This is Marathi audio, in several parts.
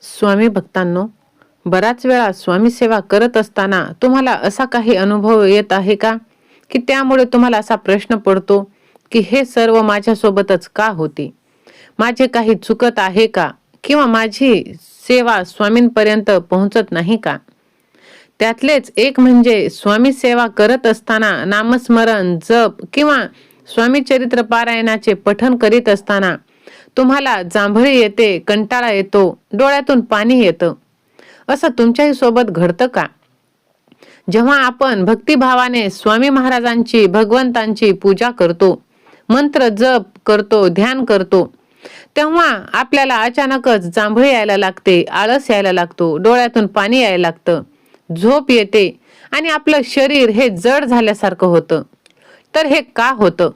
स्वामी भक्तांनो, बराच वेळा स्वामी सेवा करत असताना तुम्हाला असा काही अनुभव येत आहे का, की त्यामुळे तुम्हाला असा प्रश्न पडतो की हे सर्व माझ्यासोबतच का होते? माझे काही चुकत आहे का? किंवा माझी सेवा स्वामींपर्यंत पोहोचत नाही का? त्यातलेच एक म्हणजे स्वामी सेवा करत असताना नामस्मरण, जप किंवा स्वामी चरित्र पारायणाचे पठण करीत असताना तुम्हाला जांभळी येते, कंटाळा येतो, डोळ्यातून पाणी येतं. असं तुमच्याही सोबत घडतं का? जेव्हा आपण भक्तिभावाने स्वामी महाराजांची, भगवंतांची पूजा करतो, मंत्र जप करतो, ध्यान करतो, तेव्हा आपल्याला अचानकच जांभळी यायला लागते, आळस यायला लागतो, डोळ्यातून पाणी यायला लागतं, झोप येते आणि आपलं शरीर हे जड झाल्यासारखं होतं. तर हे का होतं?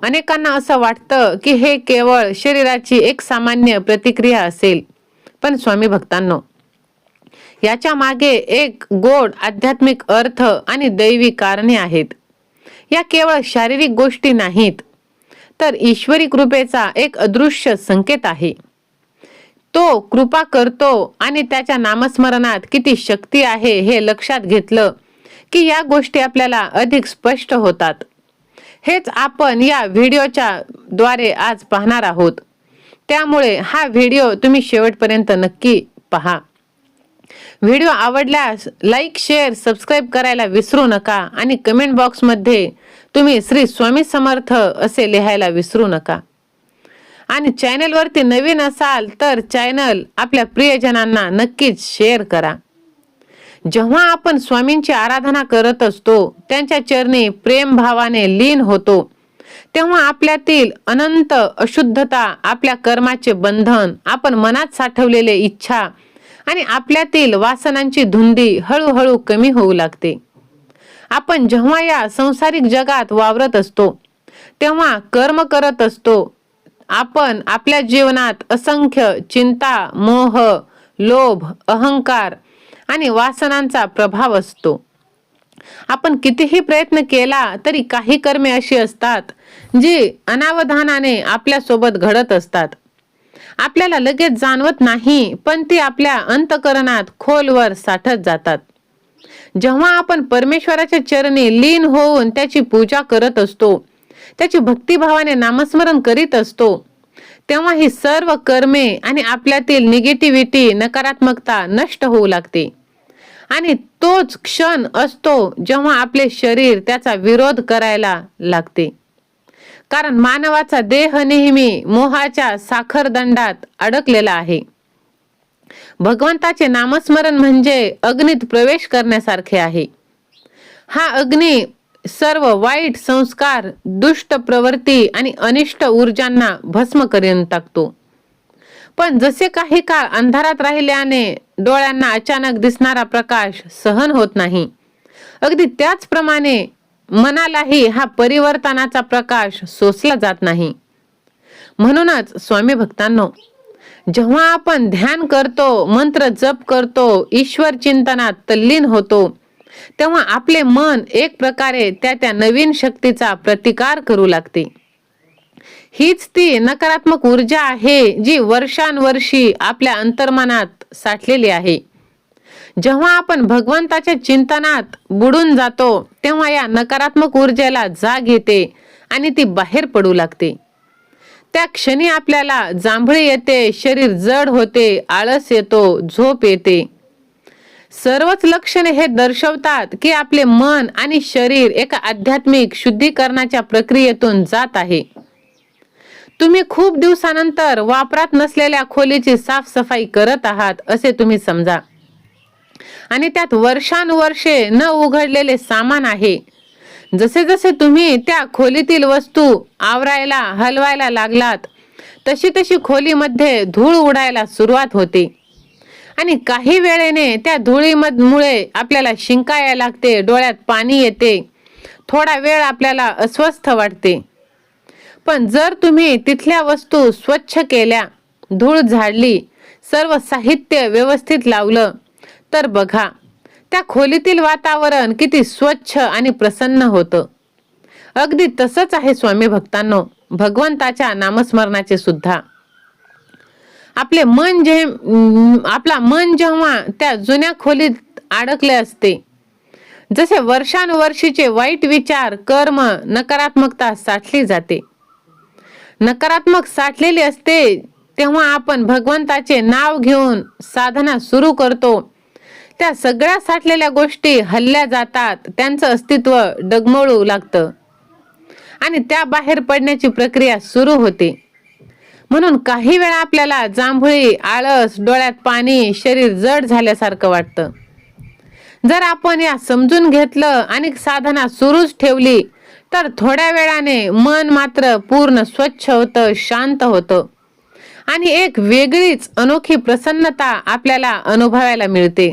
अनेकांना असं वाटतं की हे केवळ शरीराची एक सामान्य प्रतिक्रिया असेल. पण स्वामी भक्तांनो, याच्या मागे एक गोड आध्यात्मिक अर्थ आणि दैवी कारणे आहेत. या केवळ शारीरिक गोष्टी नाहीत, तर ईश्वरी कृपेचा एक अदृश्य संकेत आहे. तो कृपा करतो आणि त्याच्या नामस्मरणात किती शक्ती आहे हे लक्षात घेतलं की या गोष्टी आपल्याला अधिक स्पष्ट होतात. हेच आपण या व्हिडिओच्या द्वारे आज पाहणार आहोत. त्यामुळे हा व्हिडिओ तुम्ही शेवटपर्यंत नक्की पहा. व्हिडिओ आवडल्यास लाईक, शेअर, सबस्क्राईब करायला विसरू नका आणि कमेंट बॉक्समध्ये तुम्ही श्री स्वामी समर्थ असे लिहायला विसरू नका. आणि चॅनलवरती नवीन असाल तर चॅनल आपल्या प्रियजनांना नक्कीच शेअर करा. जेव्हा आपण स्वामींची आराधना करत असतो, त्यांच्या चरणी प्रेम भावाने लीन होतो, तेव्हा आपल्यातील अनंत अशुद्धता, आपल्या कर्माचे बंधन, आपण मनात साठवलेले इच्छा आणि आपल्यातील वासनांची धुंदी हळूहळू कमी होऊ लागते. आपण जेव्हा या संसारिक जगात वावरत असतो, तेव्हा कर्म करत असतो. आपण आपल्या जीवनात असंख्य चिंता, मोह, लोभ, अहंकार आणि वासनांचा प्रभाव असतो. आपण कितीही प्रयत्न केला तरी काही कर्मे अशी असतात जी अनावधानाने आपल्या सोबत घडत असतात. आपल्याला लगेच जाणवत नाही, पण ती आपल्या अंतःकरणात खोलवर साठत जातात. जेव्हा आपण परमेश्वराच्या चरणी लीन होऊन त्याची पूजा करत असतो, त्याची भक्तिभावाने नामस्मरण करीत असतो, तेव्हा ही सर्व कर्मे आणि आपल्यातील निगेटिव्हिटी, नकारात्मकता नष्ट होऊ लागते. आणि तोच क्षण असतो जेव्हा आपले शरीर त्याचा विरोध करायला लागते. कारण मानवाचा देह नेहमी मोहाच्या साखरदंडात अडकलेला आहे. भगवंताचे नामस्मरण म्हणजे अग्नीत प्रवेश करण्यासारखे आहे. हा अग्नी सर्व वाईट संस्कार, दुष्ट प्रवृत्ती आणि अनिष्ट ऊर्जांना भस्म करून टाकतो. पण जसे काही काळ अंधारात राहिल्याने डोळ्यांना अचानक दिसणारा प्रकाश सहन होत नाही, अगदी त्याचप्रमाणे मनालाही हा परिवर्तनाचा प्रकाश सोसला जात नाही. म्हणूनच स्वामी भक्तांनो, जेव्हा आपण ध्यान करतो, मंत्र जप करतो, ईश्वर चिंतनात तल्लीन होतो, तेव्हा आपले मन एक प्रकारे त्या नवीन शक्तीचा प्रतिकार करू लागते. हीच ती नकारात्मक ऊर्जा आहे जी वर्षानुवर्षी आपल्या अंतर्मनात साठलेली आहे. जेव्हा आपण भगवंताच्या चिंतनात बुडून जातो, तेव्हा या नकारात्मक ऊर्जेला जाग येते आणि ती बाहेर पडू लागते. त्या क्षणी आपल्याला जांभळी येते, शरीर जड होते, आळस येतो, झोप येते. सर्वच लक्षणे हे दर्शवतात की आपले मन आणि शरीर एका आध्यात्मिक शुद्धीकरणाच्या प्रक्रियेतून जात आहे. तुम्ही खूप दिवसानंतर वापरात नसलेल्या खोलीची साफसफाई करत आहात असे तुम्ही समजा. आणि त्यात वर्षानुवर्षे न उघडलेले सामान आहे. जसे जसे तुम्ही त्या खोलीतील वस्तू आवरायला, हलवायला लागलात, तशी तशी खोलीमध्ये धूळ उडायला सुरुवात होते. आणि काही वेळेने त्या धुळीमुळे आपल्याला शिंका यायला लागते, डोळ्यात पाणी येते, थोडा वेळ आपल्याला अस्वस्थ वाटते. पण जर तुम्ही तिथल्या वस्तू स्वच्छ केल्या, धूळ झाडली, सर्व साहित्य व्यवस्थित लावलं, तर बघा त्या खोलीतील वातावरण किती स्वच्छ आणि प्रसन्न होतं. अगदी तसंच आहे स्वामी भक्तांनो, भगवंताच्या नामस्मरणाचे सुद्धा. आपला मन जेव्हा त्या जुन्या खोलीत अडकले असते, जसे वर्षानुवर्षीचे वाईट विचार, कर्म, नकारात्मकता साठली जाते. नकारात्मक साठलेली असते तेव्हा आपण भगवंताचे नाव घेऊन साधना सुरू करतो. त्या सगळ्या साठलेल्या गोष्टी हल्ल्या जातात, त्यांचं अस्तित्व डगमळू लागतं आणि त्या बाहेर पडण्याची प्रक्रिया सुरू होते. म्हणून काही वेळा आपल्याला जांभुळी, आळस, डोळ्यात पाणी, शरीर जड झाल्यासारखं वाटतं. जर आपण या समजून घेतलं आणि साधना सुरूच ठेवली तर थोड्या वेळाने मन मात्र पूर्ण स्वच्छ होतं, शांत होतं आणि एक वेगळीच अनोखी प्रसन्नता आपल्याला अनुभवायला मिळते.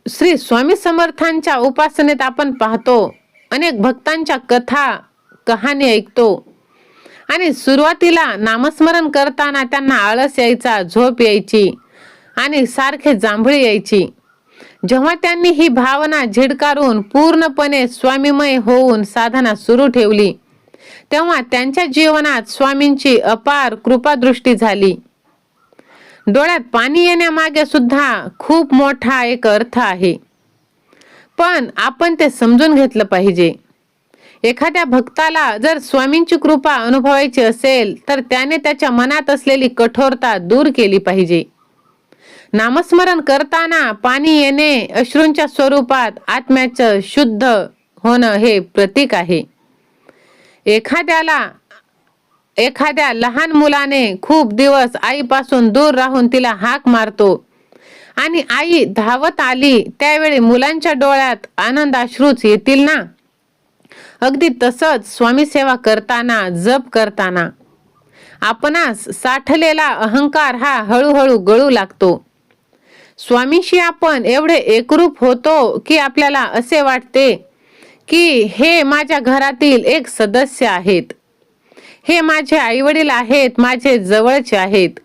श्री स्वामी समर्थांच्या उपासनेत आपण पाहतो, अनेक भक्तांच्या कथा, कहाणी ऐकतो आणि सुरुवातीला नामस्मरण करताना त्यांना आळस यायचा, झोप यायची आणि सारखे जांभळी यायची. जेव्हा त्यांनी ही भावना झिडकारून पूर्णपणे स्वामीमय होऊन साधना सुरू ठेवली, तेव्हा त्यांच्या जीवनात स्वामींची अपार कृपादृष्टी झाली. डोळ्यात पाणी येण्यामागे सुद्धा खूप मोठा एक अर्थ आहे, पण आपण ते समजून घेतलं पाहिजे. एखाद्या भक्ताला जर स्वामींची कृपा अनुभवायची असेल तर त्याने त्याच्या मनात असलेली कठोरता दूर केली पाहिजे. नामस्मरण करताना पाणी येणे अश्रूंच्या स्वरूपात आत्म्याचं शुद्ध होणं हे प्रतीक आहे. एखाद्या लहान मुलाने खूप दिवस आईपासून दूर राहून तिला हाक मारतो आणि आई धावत आली, त्यावेळी मुलांच्या डोळ्यात आनंदाश्रूच येतील ना. अगदी तसंच स्वामी सेवा करताना, जप करताना आपणास साठलेला अहंकार हा हळूहळू गळू लागतो. स्वामींशी आपण एवढे एकरूप होतो की आपल्याला असे वाटते की हे माझ्या घरातील एक सदस्य आहेत, हे माझे आईवडील आहेत, माझे जवळचे आहेत,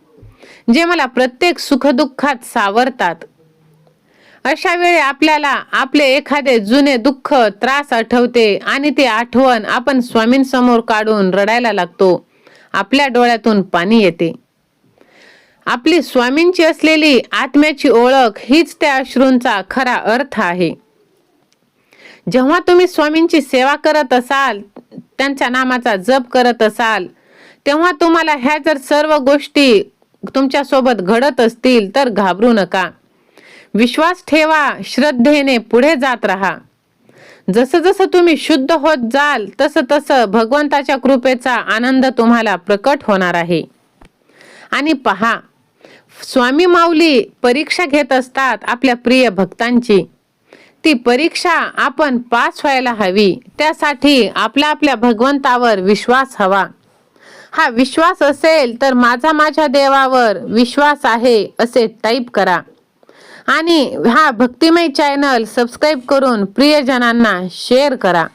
जे मला प्रत्येक सुखदुःखात सावरतात. अशा वेळी आपल्याला आपले एखादे जुने दुःख, त्रास आठवते आणि ती आठवण आपण स्वामींसमोर काढून रडायला लागतो. आपल्या डोळ्यातून पाणी येते. आपली स्वामींची असलेली आत्म्याची ओळख हीच त्या अश्रूंचा खरा अर्थ आहे. जेव्हा तुम्ही स्वामींची सेवा करत असाल, त्यांच्या नामाचा जप करत असाल, तेव्हा तुम्हाला ह्या जर सर्व गोष्टी तुमच्या सोबत घडत असतील तर घाबरू नका. विश्वास ठेवा, श्रद्धेने पुढे जात राहा. जसं जसं तुम्ही शुद्ध होत जाल तसं तसं भगवंताच्या कृपेचा आनंद तुम्हाला प्रकट होणार आहे. आणि पहा, स्वामी माऊली परीक्षा घेत असतात आपल्या प्रिय भक्तांची. ती परीक्षा आपण पास व्हायला हवी. त्यासाठी आपल्या भगवंतावर विश्वास हवा. हा विश्वास असेल तर माझ्या देवावर विश्वास आहे असे टाईप करा आणि हा भक्तिमय चॅनल सबस्क्राईब करून प्रियजनांना शेअर करा.